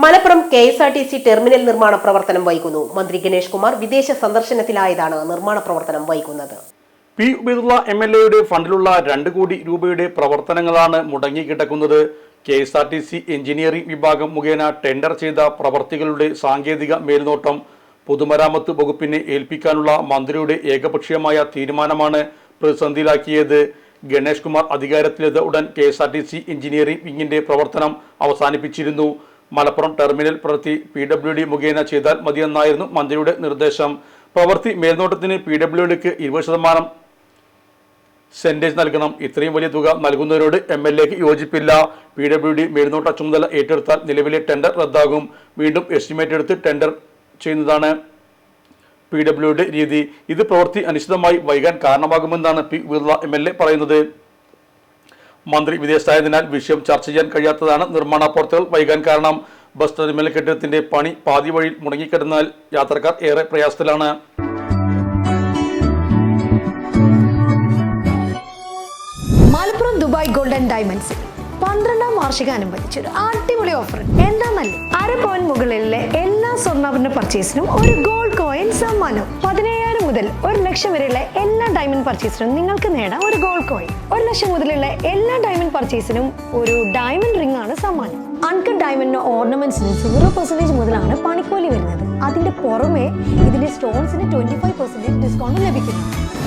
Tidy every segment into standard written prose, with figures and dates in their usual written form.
Malappuram KSRTC terminal നിർമ്മാണ പ്രവർത്തനം വൈകുന്നു. മന്ത്രി ഗണേഷ് കുമാർ വിദേശ സന്ദർശനത്തിലായതാണ് നിർമ്മാണ പ്രവർത്തനം വൈകുന്നത്. പി ഉബൈദുള്ള MLAയുടെ ഫണ്ടിലുള്ള 2 കോടി രൂപയുടെ പ്രവർത്തനങ്ങളാണ് മുടങ്ങിക്കിടക്കുന്നത്. KSRTC എഞ്ചിനീയറിംഗ് വിഭാഗം മുഖേന ടെൻഡർ ചെയ്ത പ്രവർത്തികളുടെ സാങ്കേതിക മേൽനോട്ടം പൊതുമരാമത്ത് വകുപ്പിനെ ഏൽപ്പിക്കാനുള്ള മന്ത്രിയുടെ ഏകപക്ഷീയമായ തീരുമാനമാണ് പ്രതിസന്ധിയിലാക്കിയത്. ഗണേഷ് കുമാർ അധികാരത്തിലെത്തിയ ഉടൻ KSRTC എഞ്ചിനീയറിംഗ് വിങ്ങിന്റെ പ്രവർത്തനം അവസാനിപ്പിച്ചിരുന്നു. മലപ്പുറം ടെർമിനൽ പ്രവൃത്തി PWD മുഖേന ചെയ്താൽ മതിയെന്നായിരുന്നു മന്ത്രിയുടെ നിർദ്ദേശം. പ്രവൃത്തി മേൽനോട്ടത്തിന് PWDക്ക് 20% സെന്റേജ് നൽകണം. ഇത്രയും വലിയ തുക നൽകുന്നവരോട് MLAക്ക് യോജിപ്പില്ല. PWD മേൽനോട്ട ചുമതല ഏറ്റെടുത്താൽ നിലവിലെ ടെൻഡർ റദ്ദാകും. വീണ്ടും എസ്റ്റിമേറ്റ് എടുത്ത് ടെൻഡർ ചെയ്യുന്നതാണ് PWD രീതി. ഇത് പ്രവൃത്തി അനിശ്ചിതമായി വൈകാൻ കാരണമാകുമെന്നാണ് പി ഉബൈദുള്ള MLA പറയുന്നത്. മന്ത്രി വിദേശത്തായതിനാൽ വിഷയം ചർച്ച ചെയ്യാൻ കഴിയാത്തതാണ് നിർമ്മാണ പ്രവർത്തികൾ വൈകാൻ കാരണം. ബസ് ടെർമിനൽ കെട്ടിടത്തിന്റെ പണി പാതി വഴിയിൽ മുടങ്ങിക്കിടന്നാൽ യാത്രക്കാർ ഏറെ പ്രയാസത്തിലാണ്. മലപ്പുറം ദുബായ് ഗോൾഡൻ ഡയമണ്ട്സ് 12ാം വാർഷികാനുബന്ധിച്ച് ഒരു അടിപൊളി ഓഫർ. എന്താന്നല്ലേ, 1/2 പവൻ മുകളിലെ എല്ലാ സ്വർണ്ണാഭരണ പർച്ചേസിനും ഒരു ഗോൾഡ് കോയിൻ സമ്മാനം. 17,000 മുതൽ 1 ലക്ഷം വരെയുള്ള എല്ലാ ഡയമണ്ട് പർച്ചേസിനും നിങ്ങൾക്ക് നേടാം ഒരു ഗോൾഡ് കോയിൻ. 1 ലക്ഷം മുതലുള്ള എല്ലാ ഡയമണ്ട് പർച്ചേസിനും ഒരു ഡയമണ്ട് റിംഗ് ആണ് സമ്മാനം. അൺകട്ട് ഡയമണ്ട് ഓർണമെന്റ്സിന് 0% മുതലാണ് പണിക്കൂലി വരുന്നത്. അതിന്റെ പുറമെ ഇതിന്റെ സ്റ്റോൺസിന് 25% ഡിസ്കൗണ്ട് ലഭിക്കുന്നു.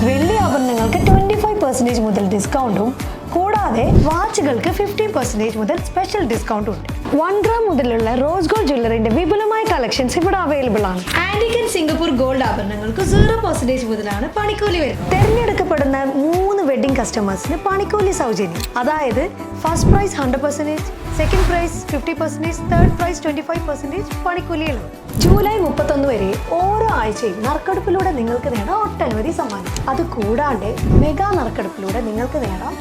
വെള്ളി ആഭരണങ്ങൾക്ക് 25% മുതൽ ഡിസ്കൗണ്ടും കൂടാതെ വാച്ചുകൾക്ക് 50% മുതൽ സ്പെഷ്യൽ ഡിസ്കൗണ്ടും ഉണ്ട്. 1 ഗ്രാം മുതലുള്ള റോസ് ഗോൾഡ് ജ്വല്ലറിന്റെ വിപുലമായ കളക്ഷൻസ് ഇവിടെ അവൈലബിൾ ആണ്. ആന്റിക് ആൻഡ് സിംഗപ്പൂർ ഗോൾഡ് ആഭരണങ്ങൾക്ക് 0% മുതലാണ് പണിക്കൂലി വരുന്നത്. തിരഞ്ഞെടുക്കപ്പെടുന്ന 3 വെഡിങ് കസ്റ്റമേഴ്സിന് പണിക്കൂലി സൗജന്യം. അതായത് first prize 100%, second prize 50%, third prize 25% പണിക്കൂലികളും. ജൂലൈ 31 വരെ ഓരോ ആഴ്ചയും നറുക്കെടുപ്പിലൂടെ നിങ്ങൾക്ക് നേടാം ഒട്ടനവധി സമ്മാനം. അത് കൂടാണ്ട് മെഗാ നറുക്കെടുപ്പിലൂടെ നിങ്ങൾക്ക് നേടാം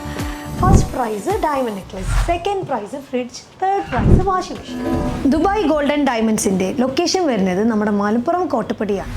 first prize diamond necklace, second prize fridge, third prize washing machine. Dubai golden ഡയമണ്ട്സിന്റെ ലൊക്കേഷൻ വരുന്നത് നമ്മുടെ മലപ്പുറം കോട്ടപ്പടിയാണ്.